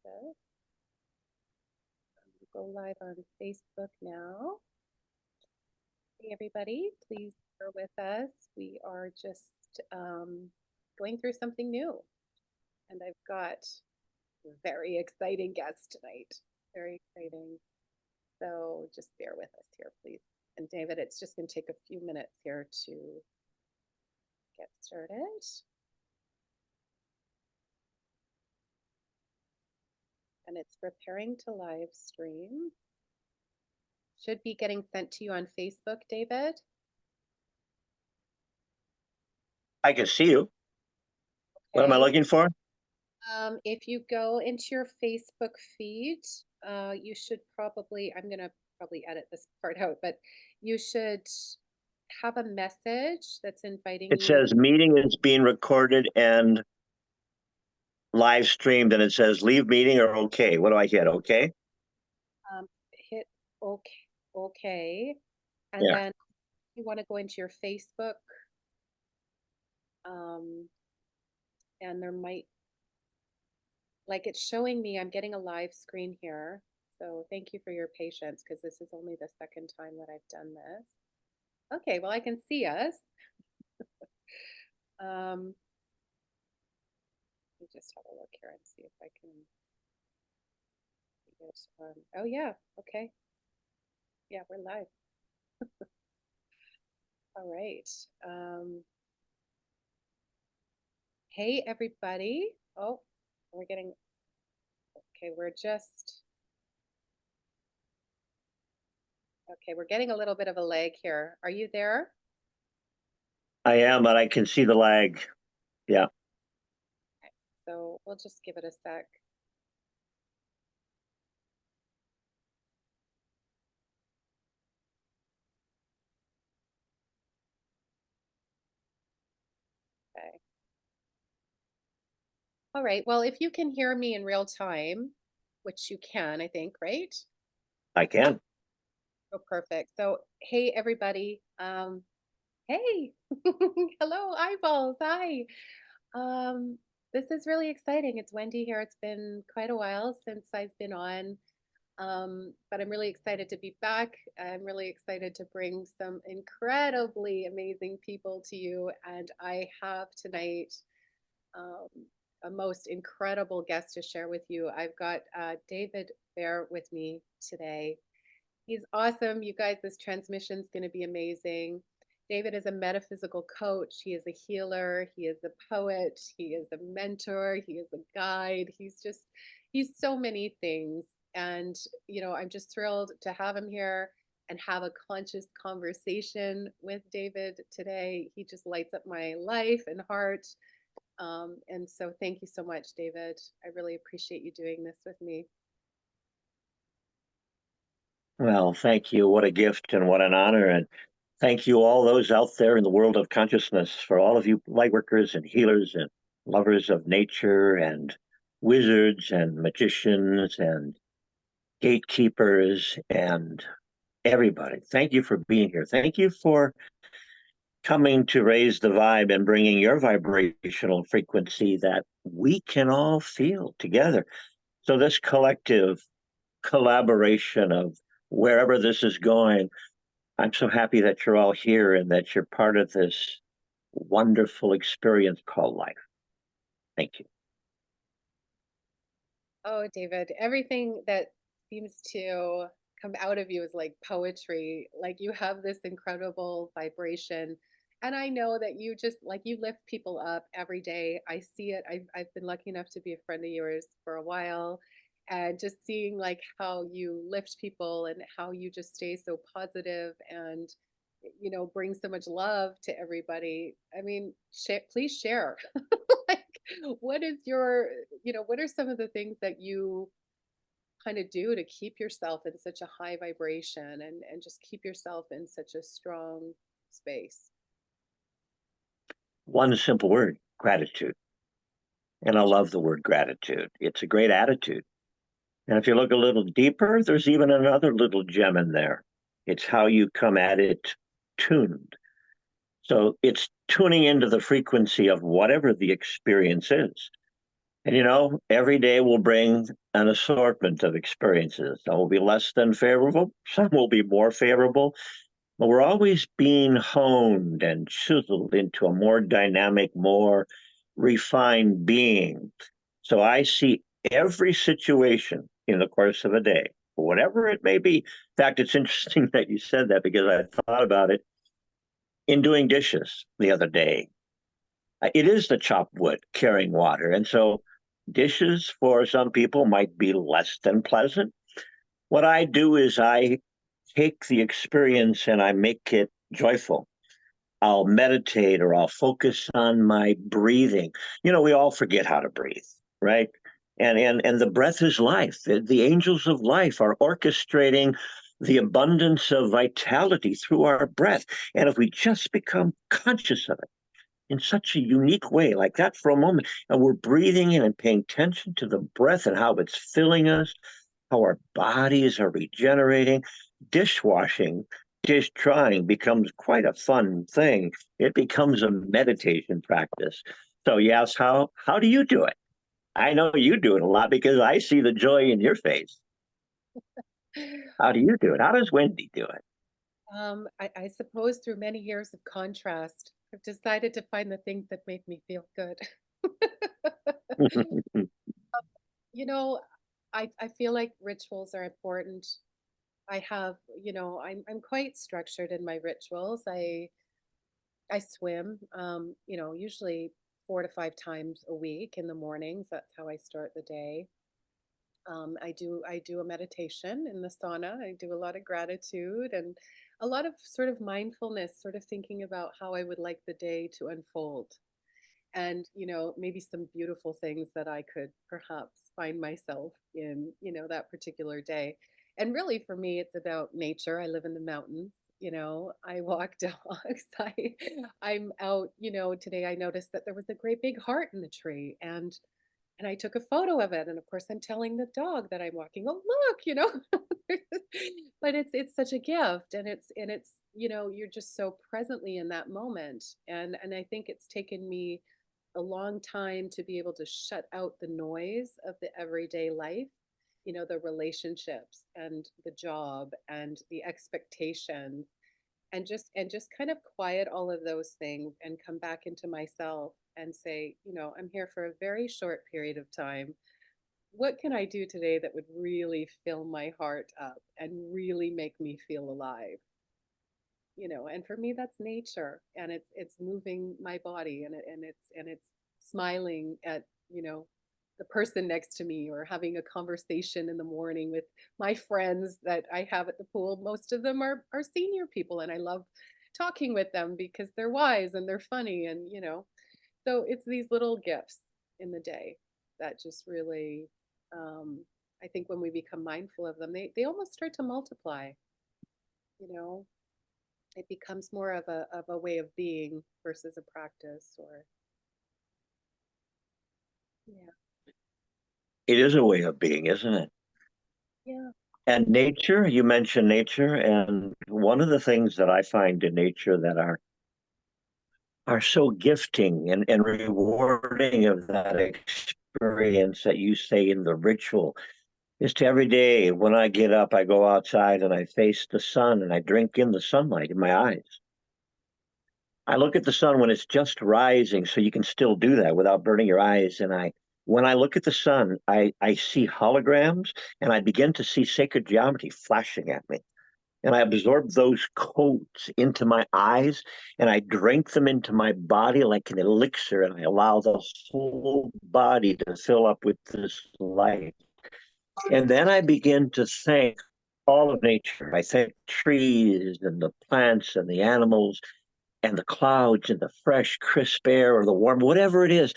this. Go live on Facebook now. Hey, everybody, please bear with us. We are just going through something new. And I've got a very exciting guest tonight. Very exciting. So just bear with us here, please. And David, it's just going to take a few minutes here to get started. And it's preparing to live stream. Should be getting sent to you on Facebook, David. I can see you. Okay. What am I looking for? If you go into your Facebook feed, you should probably, I'm going to probably edit this part out, but you should have a message that's inviting you. It says meeting is being recorded and live streamed, and it says leave meeting or okay. What do I hit? Okay. Hit okay. And then you want to go into your Facebook. And there might, like it's showing me, I'm getting a live screen here. So thank you for your patience because this is only the second time that I've done this. Okay, well, I can see us. Let me just have a look here and see if I can get oh yeah, okay. Yeah, we're live. All right. Hey, everybody. Oh, we're getting, okay, we're getting a little bit of a lag here. Are you there? I am, but I can see the lag. Yeah. Okay, so we'll just give it a sec. Okay. All right. Well, if you can hear me in real time, which you can, I think, right? I can. Oh, perfect. So, hey, everybody. Hey, hello, eyeballs. Hi. This is really exciting. It's Wendy here. It's been quite a while since I've been on, but I'm really excited to be back. I'm really excited to bring some incredibly amazing people to you. And I have tonight a most incredible guest to share with you. I've got David Behr with me today. He's awesome. You guys, this transmission is going to be amazing. David is a metaphysical coach. He is a healer. He is a poet. He is a mentor. He is a guide. He's so many things. And, you know, I'm just thrilled to have him here and have a conscious conversation with David today. He just lights up my life and heart. And so thank you so much, David. I really appreciate you doing this with me. Well, thank you. What a gift and what an honor. And thank you, all those out there in the world of consciousness, for all of you lightworkers and healers and lovers of nature and wizards and magicians and gatekeepers and everybody. Thank you for being here. Thank you for coming to raise the vibe and bringing your vibrational frequency that we can all feel together. So this collective collaboration of wherever this is going, I'm so happy that you're all here and that you're part of this wonderful experience called life. Thank you. Oh, David, everything that seems to come out of you is like poetry. Like you have this incredible vibration. And I know that you just like you lift people up every day. I see it. I've been lucky enough to be a friend of yours for a while. And just seeing like how you lift people and how you just stay so positive and you know bring so much love to everybody. I mean, please share. Like, what is your, you know, what are some of the things that you kind of do to keep yourself in such a high vibration and just keep yourself in such a strong space? One simple word: gratitude. And I love the word gratitude. It's a great attitude. And if you look a little deeper, there's even another little gem in there. It's how you come at it tuned. So it's tuning into the frequency of whatever the experience is. And every day will bring an assortment of experiences. Some will be less than favorable, some will be more favorable, but we're always being honed and chiseled into a more dynamic, more refined being. So I see every situation in the course of a day, whatever it may be. In fact, it's interesting that you said that because I thought about it in doing dishes the other day. It is the chopped wood carrying water. And so dishes for some people might be less than pleasant. What I do is I take the experience and I make it joyful. I'll meditate or I'll focus on my breathing. We all forget how to breathe, right? And the breath is life. The angels of life are orchestrating the abundance of vitality through our breath. And if we just become conscious of it in such a unique way, like that for a moment, and we're breathing in and paying attention to the breath and how it's filling us, how our bodies are regenerating. Dishwashing, dish drying becomes quite a fun thing. It becomes a meditation practice. So yes, how do you do it? I know you do it a lot because I see the joy in your face. How do you do it? How does Wendy do I suppose through many years of contrast, I've decided to find the things that make me feel good. it? You know, I feel like rituals are important. I'm quite structured in my rituals. I swim, usually 4 to 5 times a week in the mornings. That's how I start the day. I do a meditation in the sauna. I do a lot of gratitude and a lot of sort of mindfulness, sort of thinking about how I would like the day to unfold. And, maybe some beautiful things that I could perhaps find myself in, that particular day. And really for me, it's about nature. I live in the mountains. I walk dogs. I'm out, today I noticed that there was a great big heart in the tree, and I took a photo of it, and of course, I'm telling the dog that I'm walking, "Oh, look," But it's such a gift, and you're just so presently in that moment, and I think it's taken me a long time to be able to shut out the noise of the everyday life, the relationships and the job and the expectations, and just kind of quiet all of those things and come back into myself and say, I'm here for a very short period of time. What can I do today that would really fill my heart up and really make me feel alive? And for me that's nature, and it's moving my body, and it's smiling at, the person next to me, or having a conversation in the morning with my friends that I have at the pool. Most of them are senior people, and I love talking with them because they're wise and they're funny, and so it's these little gifts in the day that just really, um, I think when we become mindful of them, they almost start to multiply. You know, it becomes more of a way of being versus a practice. Or yeah, It is a way of being, isn't it? yeah, And nature, you mentioned nature, and one of the things that I find in nature that are so gifting and rewarding of that experience that you say in the ritual is to every day when I get up, I go outside and I face the sun and I drink in the sunlight in my eyes. I look at the sun when it's just rising, so you can still do that without burning your eyes. And when I look at the sun, I see holograms and I begin to see sacred geometry flashing at me. And I absorb those codes into my eyes and I drink them into my body like an elixir, and I allow the whole body to fill up with this light. And then I begin to thank all of nature. I thank trees and the plants and the animals and the clouds and the fresh, crisp air or the warm, whatever it is.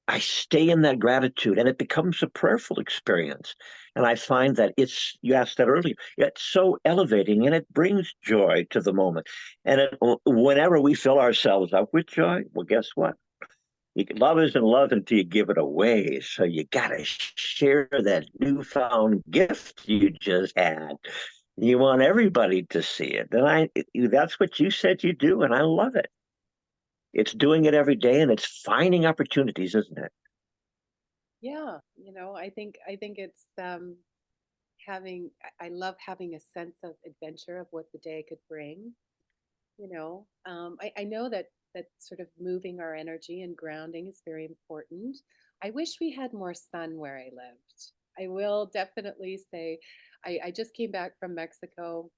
I stay in that gratitude and it becomes a prayerful experience. And I find that you asked that earlier, it's so elevating and it brings joy to the moment. And whenever we fill ourselves up with joy, well, guess what? Love isn't love until you give it away. So you got to share that newfound gift you just had. You want everybody to see it. And that's what you said you do. And I love it. It's doing it every day and it's finding opportunities, isn't it? Yeah, I think it's having I love having a sense of adventure of what the day could bring. I know that sort of moving our energy and grounding is very important. I wish we had more sun where I lived. I will definitely say I just came back from Mexico.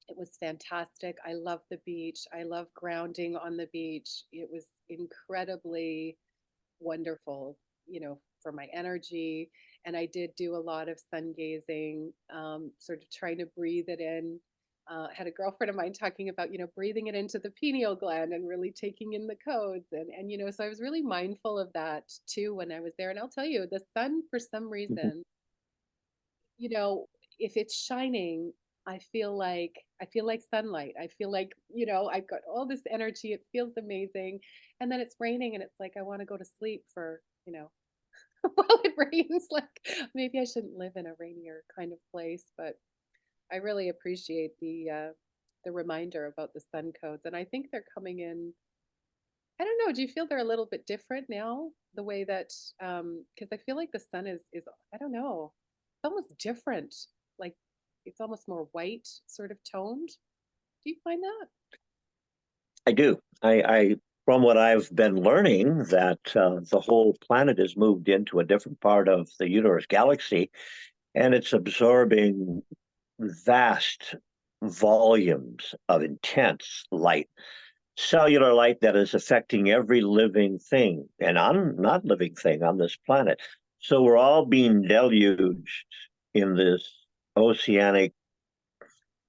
It was fantastic. I love the beach. I love grounding on the beach. It was incredibly wonderful, for my energy. And I did do a lot of sun gazing, sort of trying to breathe it in. Had a girlfriend of mine talking about, breathing it into the pineal gland and really taking in the codes. So I was really mindful of that too when I was there. And I'll tell you, the sun, for some Mhm. reason, you know, if it's shining, I feel like sunlight. I feel like, I've got all this energy. It feels amazing. And then it's raining and it's like I want to go to sleep for, while it rains. Like maybe I shouldn't live in a rainier kind of place, but I really appreciate the reminder about the sun codes. And I think they're coming in. I don't know. Do you feel they're a little bit different now? The way that because I feel like the sun is I don't know. It's almost different. Like it's almost more white sort of toned. Do you find that? I do. From what I've been learning, that the whole planet has moved into a different part of the universe galaxy, and it's absorbing vast volumes of intense light, cellular light that is affecting every living thing and not living thing on this planet. So we're all being deluged in this oceanic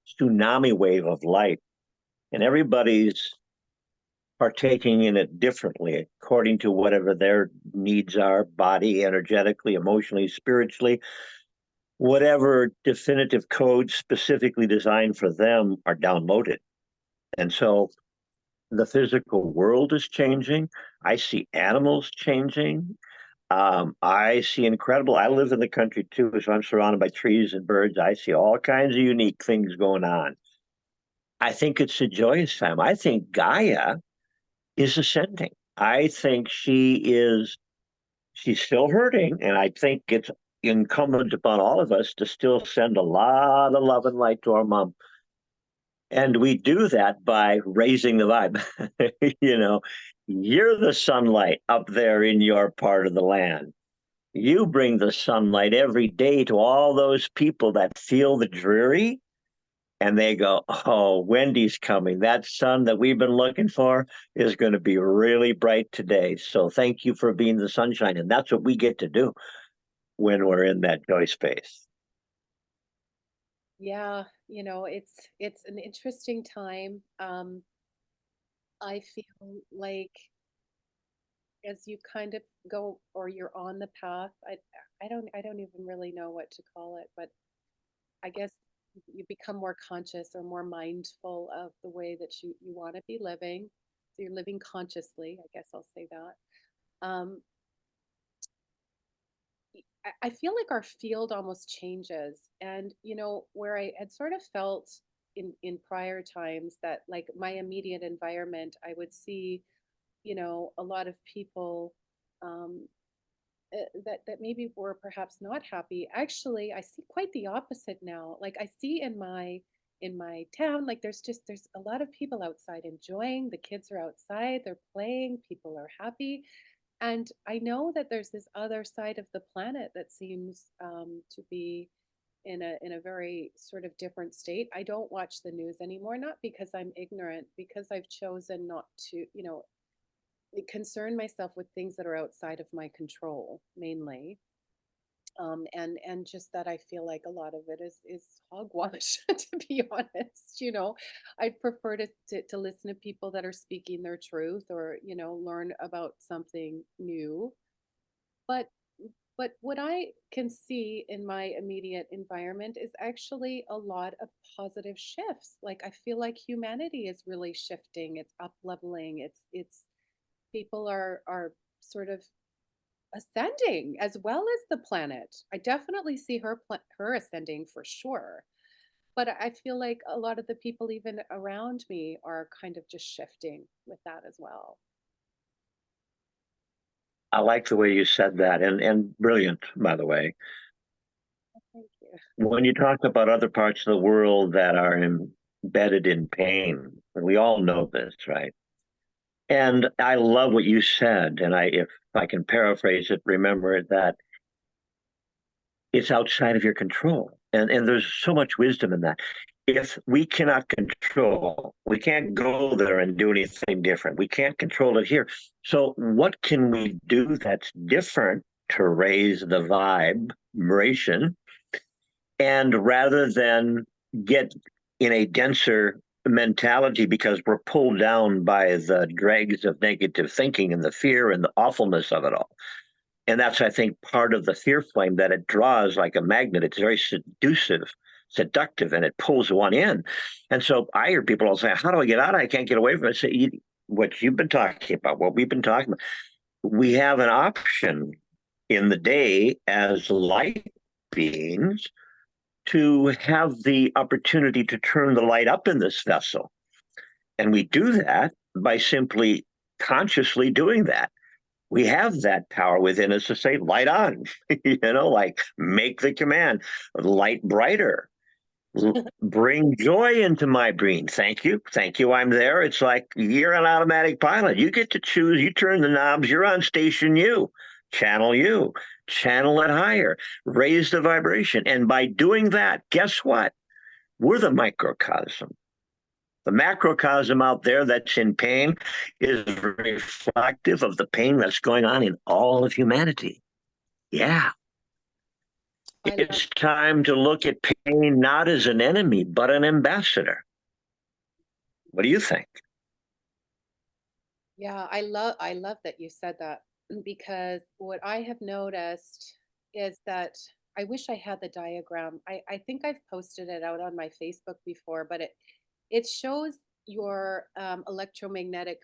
tsunami wave of light, and everybody's partaking in it differently according to whatever their needs are, body, energetically, emotionally, spiritually. Whatever definitive codes specifically designed for them are downloaded. And so the physical world is changing. I see animals changing. I see incredible. I live in the country too, so I'm surrounded by trees and birds. I see all kinds of unique things going on. I think it's a joyous time. I think Gaia is ascending. I think she's still hurting, and I think it's incumbent upon all of us to still send a lot of love and light to our mom. And we do that by raising the vibe. you know, you're the sunlight up there in your part of the land. You bring the sunlight every day to all those people that feel the dreary, and they go, "Oh, Wendy's coming. That sun that we've been looking for is going to be really bright today. So thank you for being the sunshine." And that's what we get to do when we're in that joy space. Yeah, it's an interesting time. I feel like as you kind of go or you're on the path, I don't even really know what to call it, but I guess you become more conscious or more mindful of the way that you want to be living. So you're living consciously, I guess I'll say that. Um, I feel like our field almost changes. And, where I had sort of felt in prior times that like my immediate environment, I would see, a lot of people um, that maybe were perhaps not happy. Actually, I see quite the opposite now. Like I see in my town, like there's a lot of people outside enjoying. The kids are outside, they're playing, people are happy. And I know that there's this other side of the planet that seems to be in a very sort of different state. I don't watch the news anymore, not because I'm ignorant, because I've chosen not to, concern myself with things that are outside of my control, mainly. And just that I feel like a lot of it is hogwash, to be honest. I'd prefer to listen to people that are speaking their truth or learn about something new. But but what I can see in my immediate environment is actually a lot of positive shifts. Like I feel like humanity is really shifting. It's up leveling. It's people are sort of ascending as well as the planet. I definitely see her ascending for sure. But I feel like a lot of the people even around me are kind of just shifting with that as well. I like the way you said that, and brilliant, by the way. Thank you. When you talk about other parts of the world that are embedded in pain, and we all know this, right? And I love what you said, and if I can paraphrase it, remember that it's outside of your control. And there's so much wisdom in that. If we cannot control, we can't go there and do anything different. We can't control it here. So what can we do that's different to raise the vibration? And rather than get in a denser mentality because we're pulled down by the dregs of negative thinking and the fear and the awfulness of it all. And that's, I think, part of the fear flame, that it draws like a magnet. It's very seductive, and it pulls one in. And so I hear people all say, how do I get out? I can't get away from it. I say, what you've been talking about, what we've been talking about. We have an option in the day as light beings to have the opportunity to turn the light up in this vessel. And we do that by simply consciously doing that. We have that power within us to say, light on, like make the command, light brighter, bring joy into my brain. Thank you. Thank you. I'm there. It's like you're an automatic pilot. You get to choose. You turn the knobs. You're on station you. Channel it higher, raise the vibration. And by doing that, guess what? We're the microcosm. The macrocosm out there that's in pain is reflective of the pain that's going on in all of humanity. Yeah. I love. It's time to look at pain not as an enemy, but an ambassador. What do you think? Yeah, I love that you said that, because what I have noticed is that I wish I had the diagram. I think I've posted it out on my Facebook before, but it shows your electromagnetic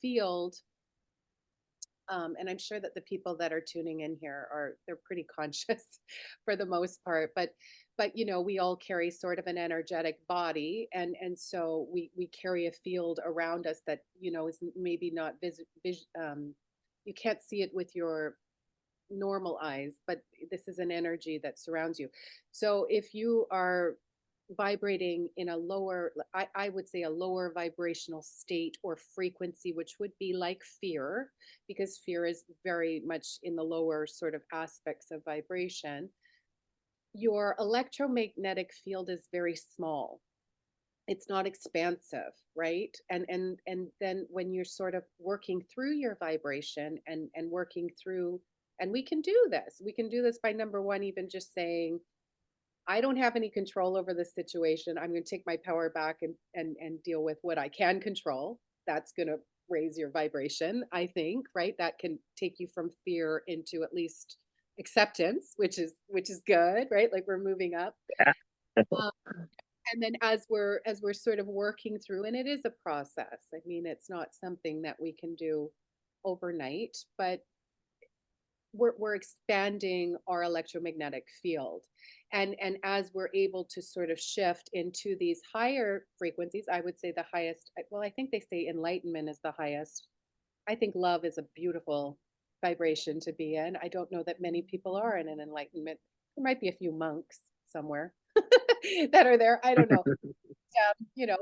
field. And I'm sure that the people that are tuning in here they're pretty conscious for the most part, but we all carry sort of an energetic body, and so we carry a field around us that is maybe not you can't see it with your normal eyes, but this is an energy that surrounds you. So if you are vibrating in a lower, I would say a lower vibrational state or frequency, which would be like fear, because fear is very much in the lower sort of aspects of vibration. Your electromagnetic field is very small. It's not expansive, right? And then when you're sort of working through your vibration and working through, and we can do this by number one, even just saying, I don't have any control over this situation. I'm going to take my power back and deal with what I can control. That's going to raise your vibration, I think, right? That can take you from fear into at least acceptance, which is good, right? Like we're moving up. Um, and then as we're sort of working through, and it is a process. I mean, it's not something that we can do overnight, but we're expanding our electromagnetic field, and as we're able to sort of shift into these higher frequencies, I would say the highest, well, I think they say enlightenment is the highest. I think love is a beautiful vibration to be in. I don't know that many people are in an enlightenment. There might be a few monks somewhere that are there, I don't know. You know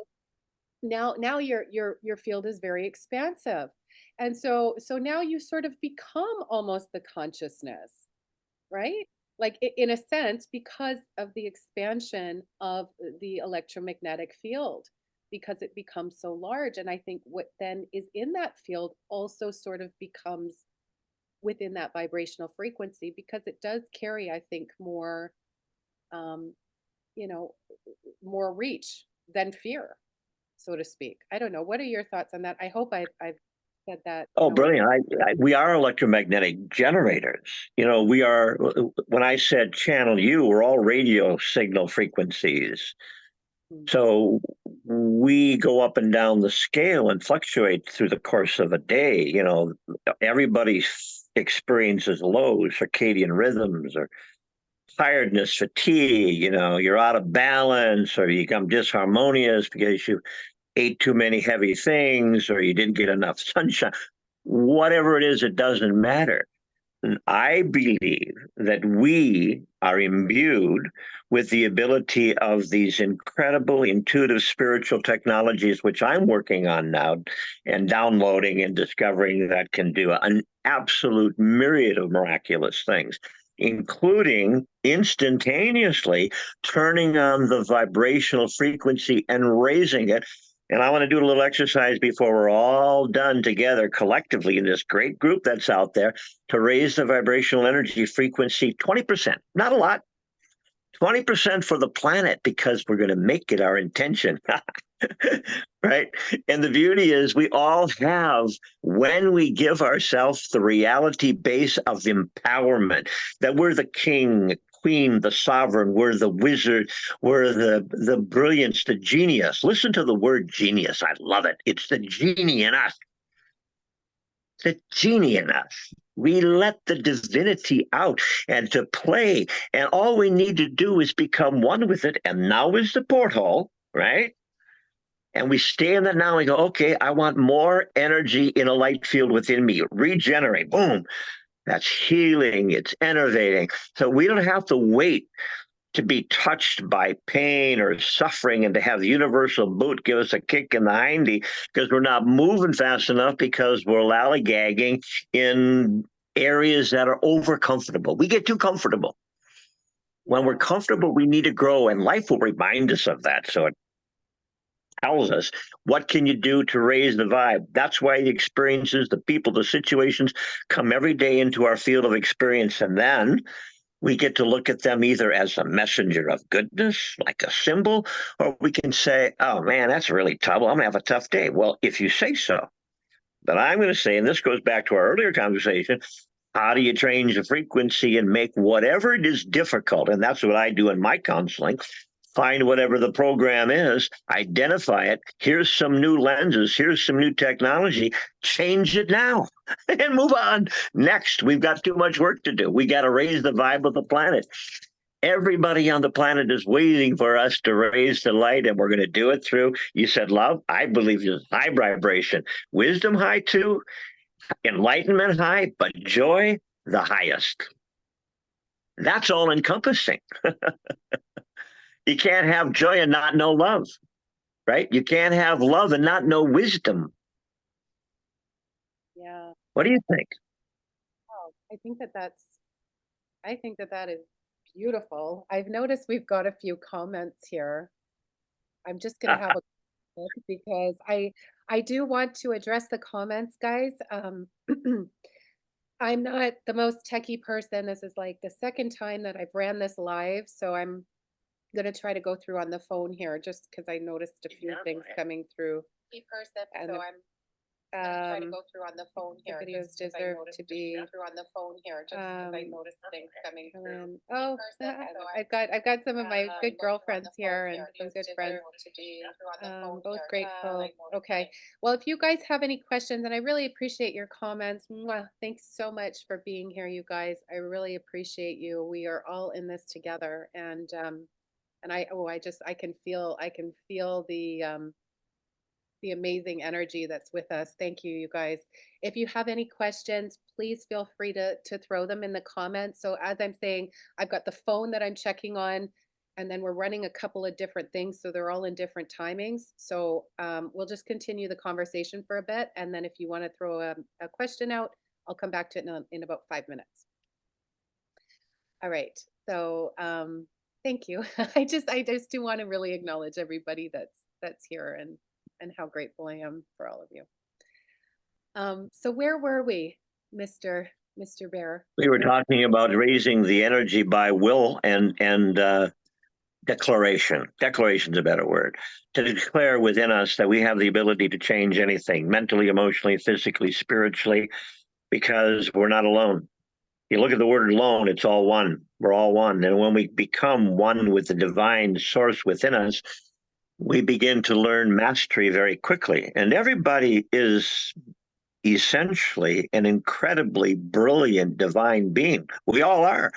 now your field is very expansive, and so now you sort of become almost the consciousness, right? Like in a sense, because of the expansion of the electromagnetic field, because it becomes so large. And I think what then is in that field also sort of becomes within that vibrational frequency, because it does carry, I think, more um you know more reach than fear, so to speak. I don't know. What are your thoughts on that? I hope I've said that, Oh, brilliant. We are electromagnetic generators. We are, when I said channel you, we're all radio signal frequencies. mm, So we go up and down the scale and fluctuate through the course of a day. Everybody experiences lows, circadian rhythms, or tiredness, fatigue. You're out of balance, or you become disharmonious because you ate too many heavy things, or you didn't get enough sunshine. whatever it is, it doesn't matter. I believe that we are imbued with the ability of these incredible intuitive spiritual technologies, which I'm working on now and downloading and discovering that can do an absolute myriad of miraculous things, including instantaneously turning on the vibrational frequency and raising it. And I want to do a little exercise before we're all done together collectively in this great group that's out there to raise the vibrational energy frequency 20%. Not a lot, 20% for the planet, because we're going to make it our intention. Right? And the beauty is, we all have, when we give ourselves the reality base of empowerment, that we're the king, queen, the sovereign, we're the wizard, we're the brilliance, the genius. Listen to the word genius. I love it. It's the genie in us. The genie in us. We let the divinity out and to play. And all we need to do is become one with it. And now is the porthole, right? And we stay in the now and go, okay, I want more energy in a light field within me. Regenerate. Boom. That's healing. It's innovating. So we don't have to wait to be touched by pain or suffering and to have the universal boot give us a kick in the hindy because we're not moving fast enough because we're lollygagging in areas that are over comfortable. We get too comfortable. When we're comfortable, we need to grow, and life will remind us of that. So it tells us, what can you do to raise the vibe? That's why the experiences, the people, the situations come every day into our field of experience. And then we get to look at them either as a messenger of goodness, like a symbol, or we can say, oh man, that's really tough. Well, I'm going to have a tough day. Well, if you say so, then I'm going to say, and this goes back to our earlier conversation, how do you change the frequency and make whatever it is difficult? And that's what I do in my counseling. Find whatever the program is, identify it. Here's some new lenses. Here's some new technology. Change it now and move on. Next, we've got too much work to do. We got to raise the vibe of the planet. Everybody on the planet is waiting for us to raise the light, and we're going to do it through, you said love. I believe it's high vibration. Wisdom high too. Enlightenment high, but joy the highest. That's all encompassing. You can't have joy and not know love, right? You can't have love and not know wisdom. Yeah. What do you think? Oh, I think that that is beautiful. I've noticed we've got a few comments here. I'm just going to have a look because I do want to address the comments, guys. I'm not the most techie person. This is like the second time that I've ran this live, so I'm gonna try to go through on the phone here just because I noticed a few things coming through. Person, and so I'm try to go through on the phone here. The videos deserve to be through on the phone here just because I noticed things coming through. Oh, I've got some of my good girlfriends here and some good friends. Both grateful. Okay. Well, if you guys have any questions, and I really appreciate your comments. Mwah, thanks so much for being here, you guys. I really appreciate you. We are all in this together, and I can feel the amazing energy that's with us. Thank you, you guys. If you have any questions, please feel free to throw them in the comments. So as I'm saying, I've got the phone that I'm checking on, and then we're running a couple of different things, so they're all in different timings. So we'll just continue the conversation for a bit, and then if you want to throw a question out, I'll come back to it in about 5 minutes. All right. So thank you. I just do want to really acknowledge everybody that's here and how grateful I am for all of you. So where were we, Mr. Bear? We were talking about raising the energy by will and declaration. Declaration's a better word. To declare within us that we have the ability to change anything, mentally, emotionally, physically, spiritually, because we're not alone. You look at the word alone, it's all one. We're all one. And when we become one with the divine source within us, we begin to learn mastery very quickly. And everybody is essentially an incredibly brilliant divine being. We all are.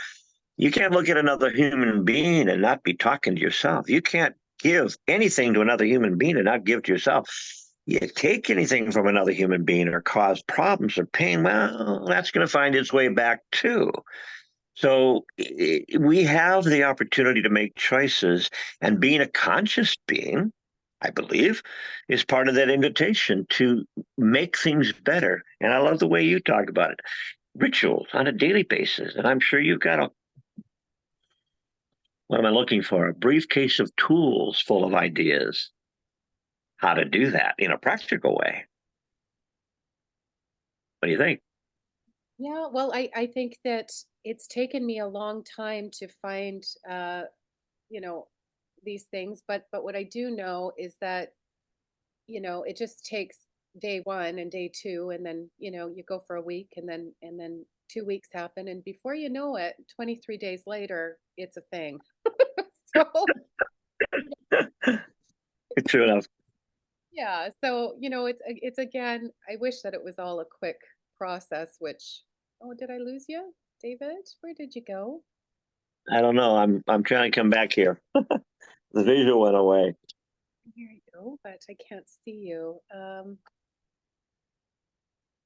You can't look at another human being and not be talking to yourself. You can't give anything to another human being and not give to yourself. you take anything from another human being or cause problems or pain, well, that's going to find its way back too. So we have the opportunity to make choices, and being a conscious being, I believe, is part of that invitation to make things better. And I love the way you talk about it. Rituals on a daily basis. And I'm sure you've got what am I looking for? A briefcase of tools full of ideas how to do that in a practical way. What do you think? Yeah, well, I think that it's taken me a long time to find you know, these things, but what I do know is that, it just takes day one and day two, and then, you go for a week, and then 2 weeks happen, and before you know it, 23 days later, it's a thing. So True enough. yeah, so it's again, I wish that it was all a quick process, which, oh, did I lose you, David? Where did you go? I don't know. I'm trying to come back here. The visual went away. Here you go, but I can't see you.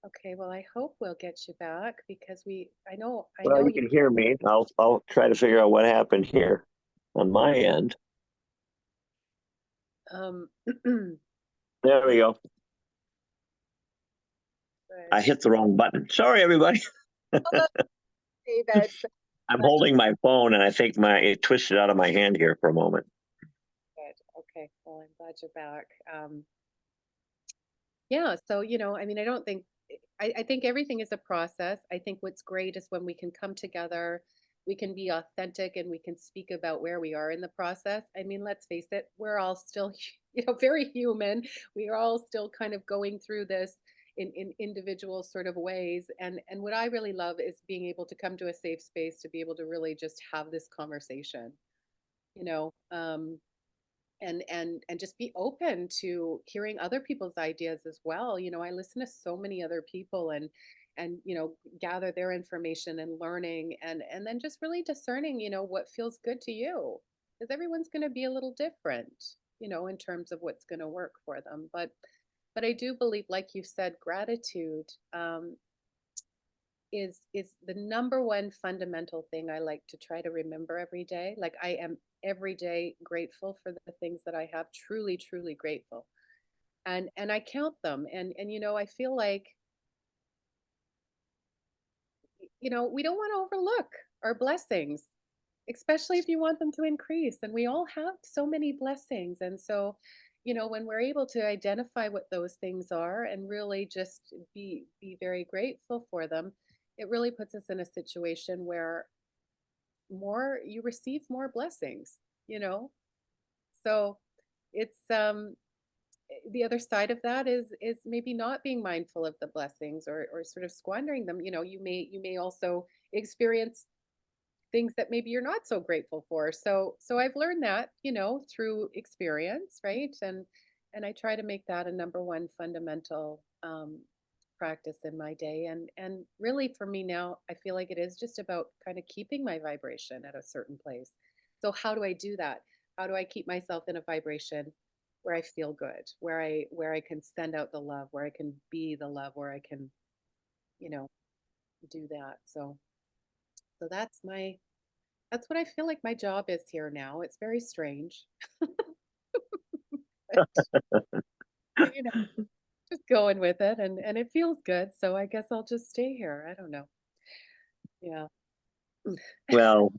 Okay, well, I hope we'll get you back because I Well, know you you. can hear me. I'll try to figure out what happened here on my end. Um, There we go. I good. hit the wrong button. Sorry, everybody. Hello, David. So I'm glad holding my phone, and I think my it twisted out of my hand here for a moment. you're good. Okay, well, I'm glad you're back. Yeah, so I mean, I don't think I think everything is a process. I think what's great is when we can come together, we can be authentic, and we can speak about where we are in the process. I mean, let's face it, we're all still, very human. We are all still kind of going through this in individual sort of ways. And what I really love is being able to come to a safe space to be able to really just have this conversation, you know. And just be open to hearing other people's ideas as well. I listen to so many other people, and gather their information and learning, and then just really discerning, what feels good to you, because everyone's going to be a little different, in terms of what's going to work for them. But I do believe, like you said, gratitude is the number one fundamental thing I like to try to remember every day. Like, I am every day grateful for the things that I have, truly, truly grateful. And I count them, and I feel like, we don't want to overlook our blessings, especially if you want them to increase. And we all have so many blessings. And so, when we're able to identify what those things are and really just be very grateful for them, it really puts us in a situation where more you receive more blessings, you know? So it's the other side of that is maybe not being mindful of the blessings, or sort of squandering them. You may also experience things that maybe you're not so grateful for. So I've learned that, through experience, right? And I try to make that a number one fundamental practice in my day. And really, for me now, I feel like it is just about kind of keeping my vibration at a certain place. So how do I do that? How do I keep myself in a vibration where I feel good, where I can send out the love, where I can be the love, where I can, you know, do that. So that's what I feel like my job is here now. It's very strange, but, just going with it, and it feels good. So I guess I'll just stay here. I don't know. Yeah. Well,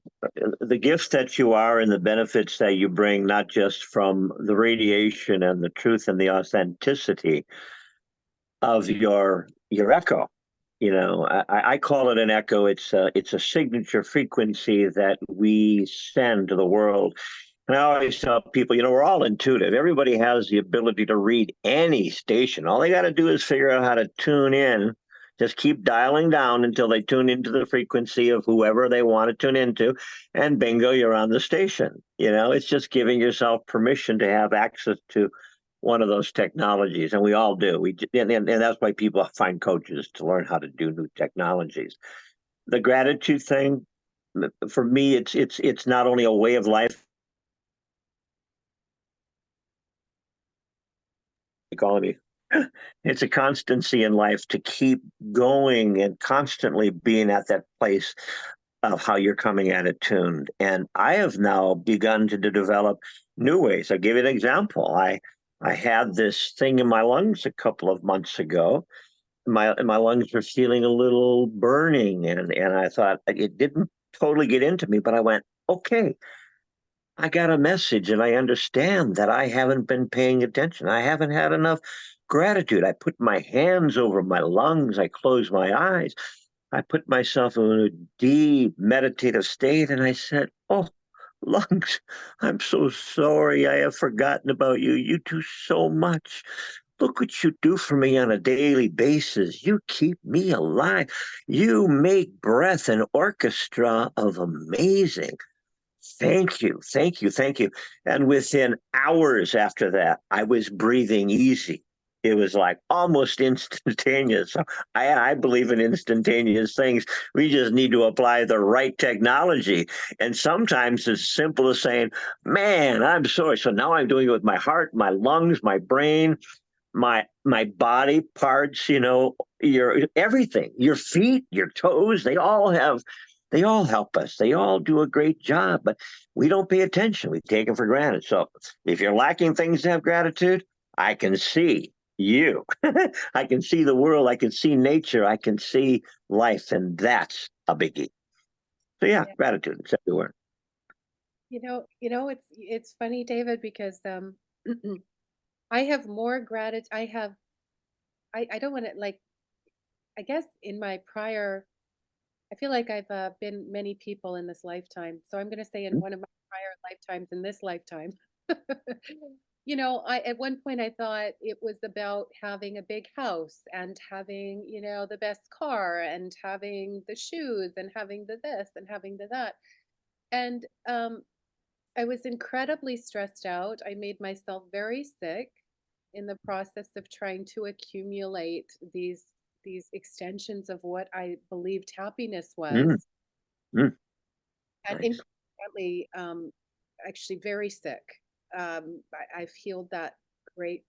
the gifts that you are and the benefits that you bring, not just from the radiation and the truth and the authenticity of your echo. I call it an echo. It's a signature frequency that we send to the world. And I always tell people, we're all intuitive. Everybody has the ability to read any station. All they got to do is figure out how to tune in. Just keep dialing down until they tune into the frequency of whoever they want to tune into, and bingo, you're on the station. It's just giving yourself permission to have access to one of those technologies, and we all do. And that's why people find coaches to learn how to do new technologies. The gratitude thing, for me, it's not only a way of life. Calling me. It's a constancy in life to keep going and constantly being at that place of how you're coming at it tuned. And I have now begun to develop new ways. I'll give you an example. I had this thing in my lungs a couple of months ago. My lungs were feeling a little burning, and I thought it didn't totally get into me, but I went, okay, I got a message and I understand that I haven't been paying attention. I haven't had enough gratitude. I put my hands over my lungs. I closed my eyes. I put myself in a deep meditative state and I said, oh, lungs, I'm so sorry. I have forgotten about you. You do so much. Look what you do for me on a daily basis. You keep me alive. You make breath an orchestra of amazing. Thank you, thank you, thank you. And within hours after that, I was breathing easy. It was like almost instantaneous. So I believe in instantaneous things. We just need to apply the right technology. And sometimes it's simple as saying, man, I'm sorry. So now I'm doing it with my heart, my lungs, my brain, my body parts, your everything, your feet, your toes, they all help us. They all do a great job, but we don't pay attention. We take them for granted. So if you're lacking things to have gratitude, I can see you. I can see the world. I can see nature. I can see life. And that's a biggie. So yeah, Yeah. gratitude. It's everywhere. It's funny, David, because I have more gratitude. I don't want to like, I guess in my prior, I feel like I've been many people in this lifetime. So I'm going to say in one of my prior lifetimes in this lifetime. I at one point I thought it was about having a big house and having, the best car and having the shoes and having the this and having the that. And I was incredibly stressed out. I made myself very sick in the process of trying to accumulate these extensions of what I believed happiness Mm, was, mm, and nice. incredibly, actually very sick. I've healed that great,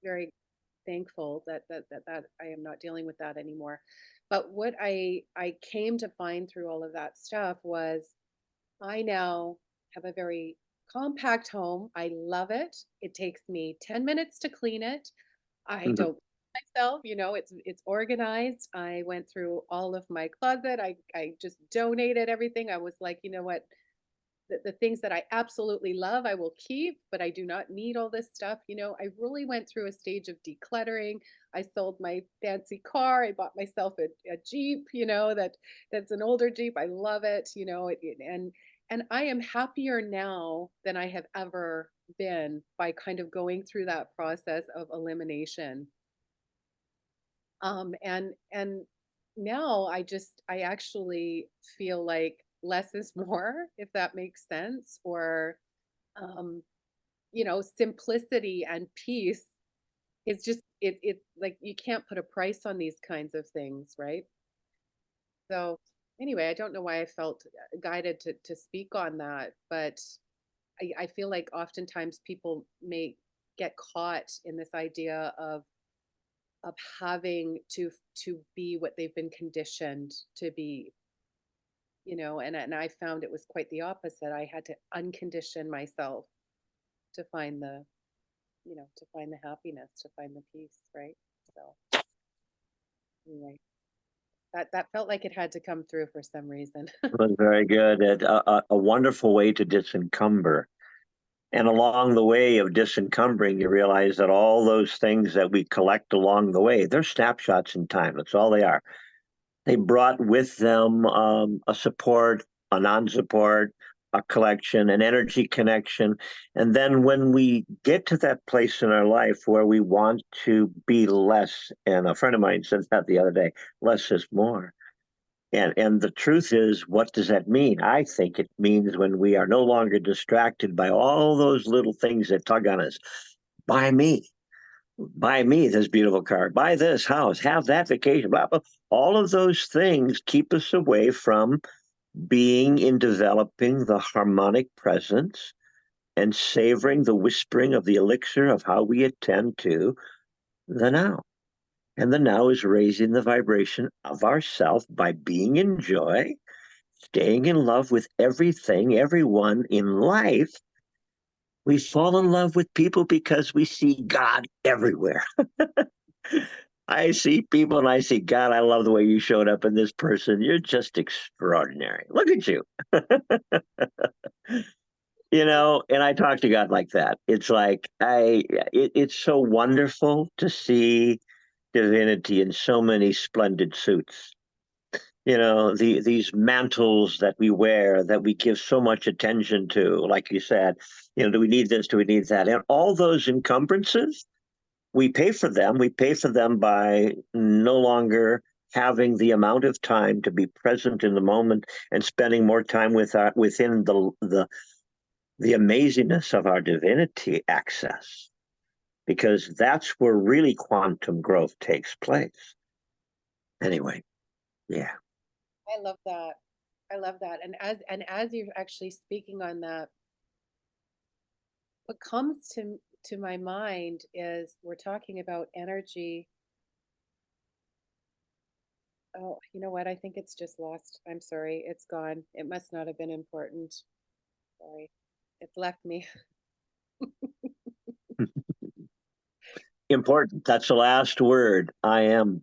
very thankful that I am not dealing with that anymore. But what I came to find through all of that stuff was I now have a very compact home. I love it. It takes me 10 minutes to clean it. I Mhm. don't myself, it's organized. I went through all of my closet. I just donated everything. I was like, you know what? The things that I absolutely love, I will keep, but I do not need all this stuff. I really went through a stage of decluttering. I sold my fancy car. I bought myself a Jeep, that's an older Jeep. I love it, and I am happier now than I have ever been by kind of going through that process of elimination. And now I actually feel like less is more, if that makes sense, or um, simplicity and peace is just it like you can't put a price on these kinds of things, right? So anyway, I don't know why I felt guided to speak on that, but I feel like oftentimes people may get caught in this idea of having to be what they've been conditioned to be, and I found it was quite the opposite. I had to uncondition myself to find to find the happiness, to find the peace, right? So anyway, that felt like it had to come through for some reason. It was very good. A wonderful way to disencumber. And along the way of disencumbering, you realize that all those things that we collect along the way, they're snapshots in time. That's all they are. They brought with them a support, a non support, a collection, an energy connection. And then when we get to that place in our life where we want to be less, and a friend of mine said that the other day, less is more. And the truth is, what does that mean? I think it means when we are no longer distracted by all those little things that tug on us. Buy buy me this beautiful car, buy this house, have that vacation, blah, blah. All of those things keep us away from being in developing the harmonic presence and savoring the whispering of the elixir of how we attend to the now. And the now is raising the vibration of ourself by being in joy, staying in love with everything, everyone in life. We fall in love with people because we see God everywhere. I see people and I see God. I love the way you showed up in this person. You're just extraordinary. Look at you. And I talk to God like that. It's like it's so wonderful to see divinity in so many splendid suits. These mantles that we wear that we give so much attention to, like you said, do we need this? Do we need that? And all those encumbrances, we pay for them. We pay for them by no longer having the amount of time to be present in the moment and spending more time within the amazingness of our divinity access, because that's where really quantum growth takes place. Anyway, yeah. I love that. I love that. And as you're actually speaking on that, what comes to my mind is we're talking about energy. Oh, you know what? I think it's just lost. I'm sorry. It's gone. It must not have been important. Sorry. It's left me. Important. That's the last word. I am.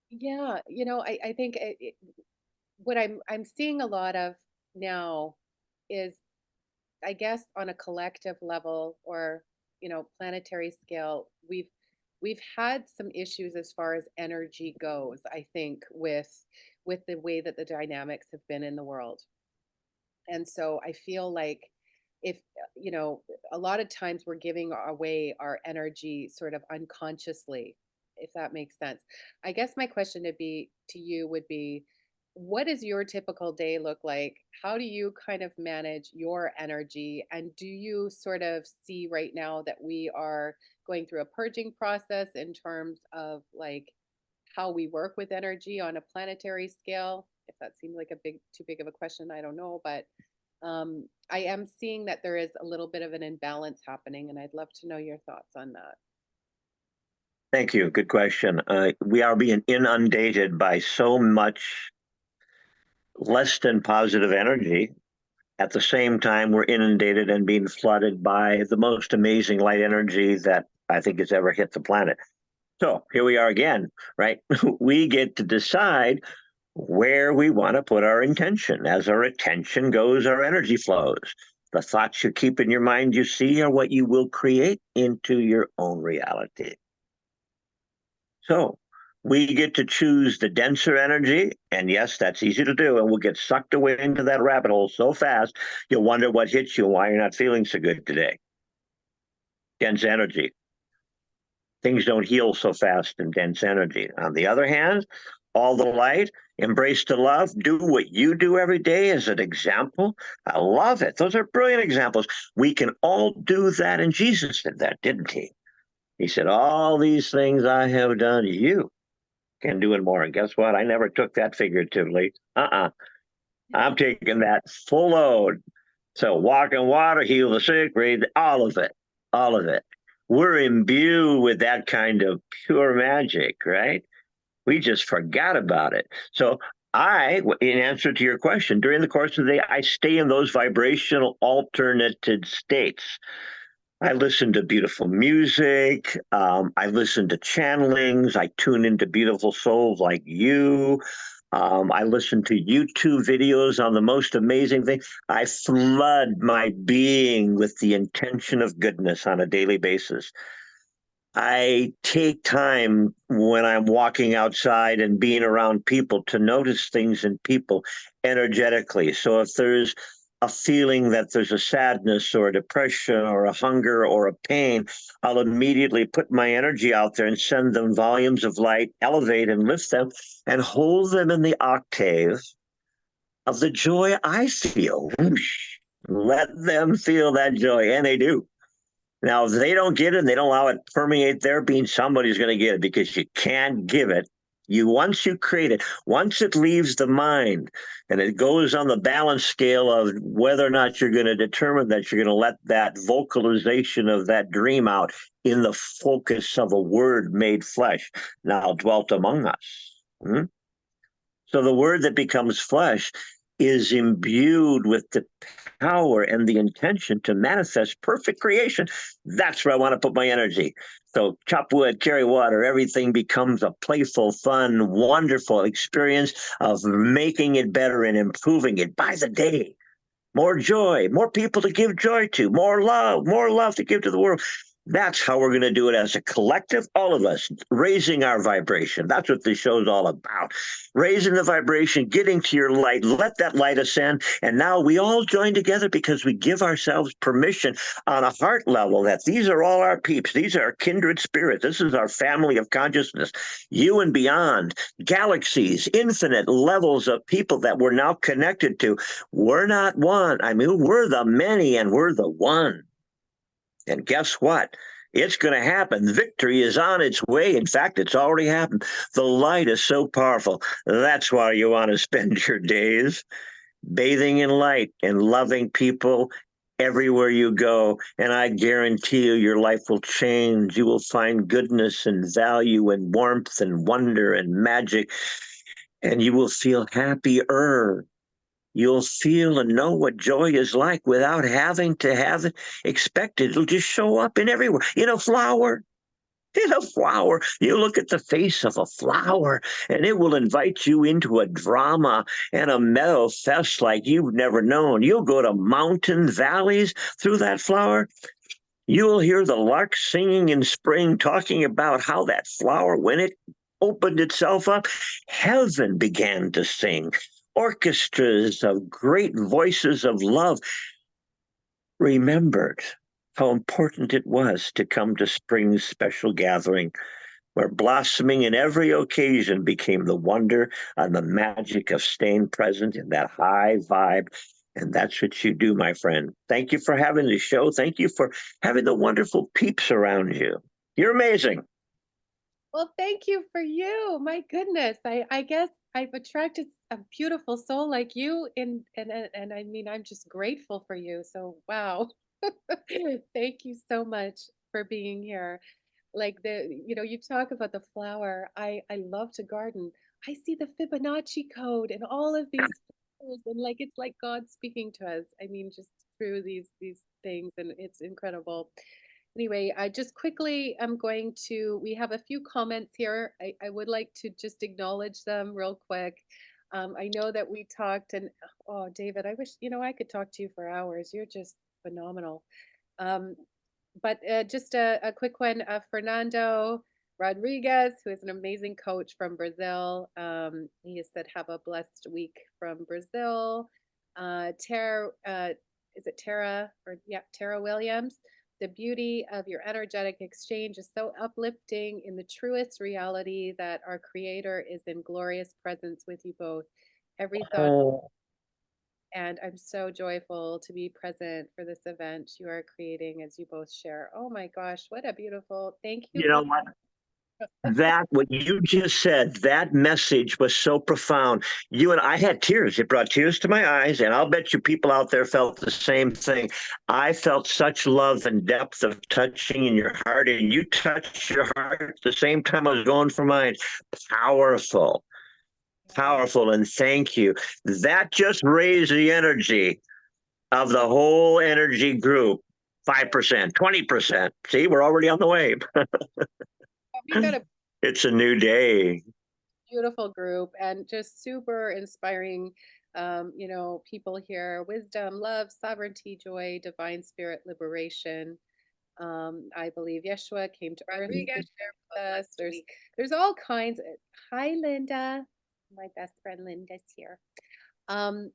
Yeah, I think what I'm seeing a lot of now is, I guess, on a collective level, or planetary scale, we've had some issues as far as energy goes, I think, with the way that the dynamics have been in the world. And so I feel like, if a lot of times we're giving away our energy sort of unconsciously, if that makes sense. I guess my question to you would be, what does your typical day look like? How do you kind of manage your energy? And do you sort of see right now that we are going through a purging process in terms of like how we work with energy on a planetary scale? If that seems like a too big of a question, I don't know, but I am seeing that there is a little bit of an imbalance happening, and I'd love to know your thoughts on that. Thank you. Good question. We are being inundated by so much less than positive energy. At the same time, we're inundated and being flooded by the most amazing light energy that I think has ever hit the planet. So here we are again, right? We get to decide where we want to put our intention. As our attention goes, our energy flows. The thoughts you keep in your mind, you see, are what you will create into your own reality. So we get to choose the denser energy. And yes, that's easy to do. And we'll get sucked away into that rabbit hole so fast, you'll wonder what hits you and why you're not feeling so good today. Dense energy. Things don't heal so fast in dense energy. On the other hand, all the light, embrace the love, do what you do every day as an example. I love it. Those are brilliant examples. We can all do that. And Jesus did that, didn't he? He said, all these things I have done, you can do it more. And guess what? I never took that figuratively. I'm taking that full load. So walk in water, heal the sick, breathe, all of it, all of it. We're imbued with that kind of pure magic, right? We just forgot about it. So in answer to your question, during the course of the day, I stay in those vibrational alternated states. I listen to beautiful music. I listen to channelings. I tune into beautiful souls like you. I listen to YouTube videos on the most amazing thing. I flood my being with the intention of goodness on a daily basis. I take time when I'm walking outside and being around people to notice things in people energetically. So if there's a feeling that there's a sadness or a depression or a hunger or a pain, I'll immediately put my energy out there and send them volumes of light, elevate and lift them, and hold them in the octave of the joy I feel. Let them feel that joy, and they do. Now, if they don't get it and they don't allow it to permeate their being, somebody's going to get it, because you can't give it Once you create it, once it leaves the mind and it goes on the balance scale of whether or not you're going to determine that you're going to let that vocalization of that dream out in the focus of a word made flesh now dwelt among us. Hmm? So the word that becomes flesh is imbued with the power and the intention to manifest perfect creation. That's where I want to put my energy. So chop wood, carry water, everything becomes a playful, fun, wonderful experience of making it better and improving it by the day. More joy, more people to give joy to, more love to give to the world. That's how we're going to do it as a collective, all of us, raising our vibration. That's what this show's all about. Raising the vibration, getting to your light, let that light ascend. And now we all join together because we give ourselves permission on a heart level that these are all our peeps. These are our kindred spirits. This is our family of consciousness, you and beyond, galaxies, infinite levels of people that we're now connected to. We're not one. I mean, we're the many and we're the one. And guess what? It's going to happen. Victory is on its way. In fact, it's already happened. The light is so powerful. That's why you want to spend your days bathing in light and loving people everywhere you go. And I guarantee you, your life will change. You will find goodness and value and warmth and wonder and magic, and you will feel happier. You'll feel and know what joy is like without having to have it expected. It'll just show up in everywhere. In a flower. In a flower. You look at the face of a flower and it will invite you into a drama and a meadow fest like you've never known. You'll go to mountain valleys through that flower. You'll hear the lark singing in spring, talking about how that flower, when it opened itself up, heaven began to sing. Orchestras of great voices of love remembered how important it was to come to spring's special gathering, where blossoming in every occasion became the wonder and the magic of staying present in that high vibe. And that's what you do, my friend. Thank you for having the show. Thank you for having the wonderful peeps around you. You're amazing. Well, thank you for you. My goodness. I guess I've attracted a beautiful soul like you and I mean I'm just grateful for you. So wow. Thank you so much for being here. Like you talk about the flower. I love to garden. I see the Fibonacci code and all of these flowers and like it's like God speaking to us. I mean just through these things and it's incredible. Anyway, I just quickly I'm going to we have a few comments here. I would like to just acknowledge them real quick. I know that we talked and oh David, I wish I could talk to you for hours. You're just phenomenal. Um, but just a quick one, Fernando Rodriguez, who is an amazing coach from Brazil. He has said, "Have a blessed week from Brazil." Tara, is it Tara or yeah, Tara Williams? The beauty of your energetic exchange is so uplifting in the truest reality that our Creator is in glorious presence with you both. Every thought Oh, and I'm so joyful to be present for this event you are creating as you both share. Oh my gosh, what a beautiful. Thank you you know both. what? That, what you just said, that message was so profound. You and I had tears. It brought tears to my eyes, and I'll bet you people out there felt the same thing. I felt such love and depth of touching in your heart, and you touched your heart at the same time I was going for mine. Powerful, Yeah. powerful, and thank you. That just raised the energy of the whole energy group. 5%, 20%. See, we're already on the way. We've got a It's a new day. beautiful group and just super inspiring people here. Wisdom, love, sovereignty, joy, divine spirit, liberation. I believe Yeshua came to earth to share with us. There's all kinds. Hi, Linda. My best friend Linda's here. Um,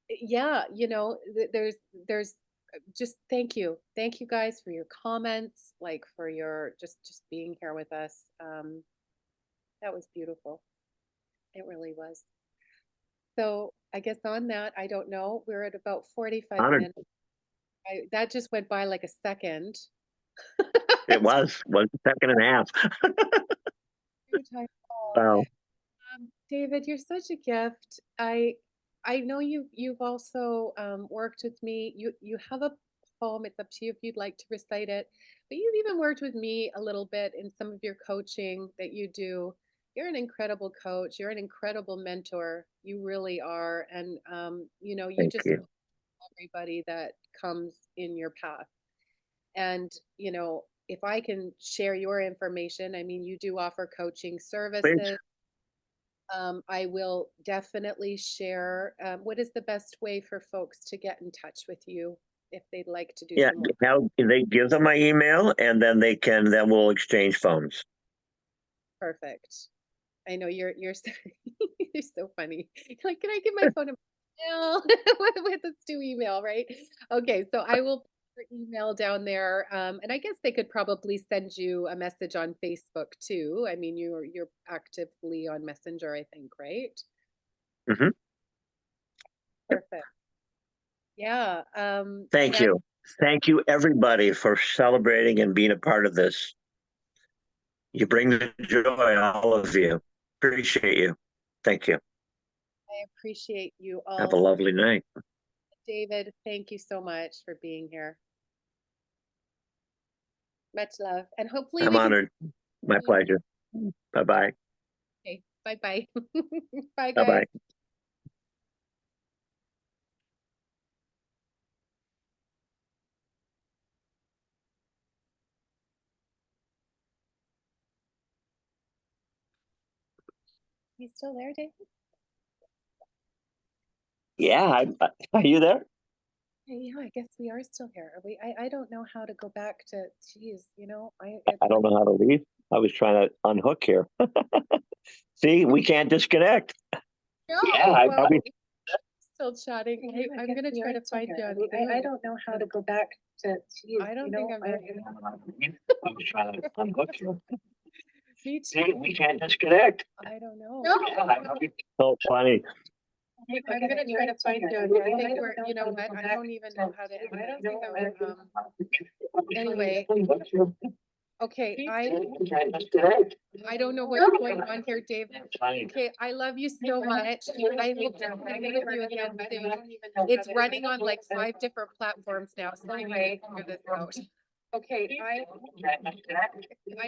yeah, there's just thank you guys for your comments, like for your just being here with us. That was beautiful. It really was. So I guess on that, I don't know. We're at about 45 Honored. minutes. That just went by like a second. It was a second and a half. Two times. Oh, Wow. David, you're such a gift. I know you've also worked with me. You have a poem. It's up to you if you'd like to recite it. But you've even worked with me a little bit in some of your coaching that you do. You're an incredible coach. You're an incredible mentor. You really are. And you Thank just you. everybody that comes in your path. And if I can share your information, I mean, you do offer coaching Please. services. I will definitely share. What is the best way for folks to get in touch with you if they'd like to do Yeah, some work? now they give them my email and then then we'll exchange phones. Perfect. I know you're so, you're so funny. Like, can I give my phone number? No, let's do email, right? Okay, so I will put your email down there, and I guess they could probably send you a message on Facebook too. I mean, you're actively on Messenger, I think, right? Hmm. Perfect. Yeah. Thank Yeah. you. Thank you, everybody, for celebrating and being a part of this. You bring the joy, all of you. Appreciate you. Thank you. I appreciate you Have a all. lovely night. David, thank you so much for being here. Much love. And hopefully I'm we can honored. My see you. pleasure. Bye bye. Okay. Bye bye. Bye, Bye guys. bye. You still there, David? Yeah, are you there? Hey, yeah, I guess we are still here. Are we, I don't know how to go back to, geez, it's I don't know how to leave. I was trying to unhook here. See, we can't disconnect. Yeah, no. Well, we, still chatting. Hey, I I'm guess gonna we try are to still find here. you on I Zoom. don't know how to go back to you. I don't think I'm I there. was trying to unhook you. Me See, too. we can't disconnect. I don't know. No. So funny. I'm gonna try to find you. I think we're, you know what? I don't even know how to end this. So, anyway, okay. I don't know what's going on here, Dave. Okay, I love you so much. I hope to connect with you again soon. It's running on like 5 different platforms now, so anyway, figure this out. Okay, I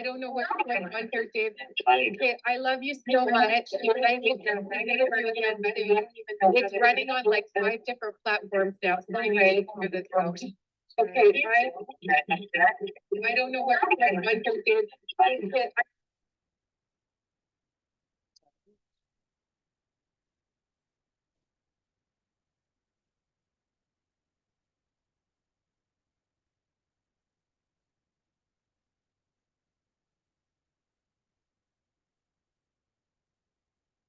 don't know what's going on here, Dave. Okay, I love you so much. I hope to connect with you again soon. It's running on like 5 different platforms now, so anyway, figure this out. Okay, I don't know what's going on here, Dave. Okay,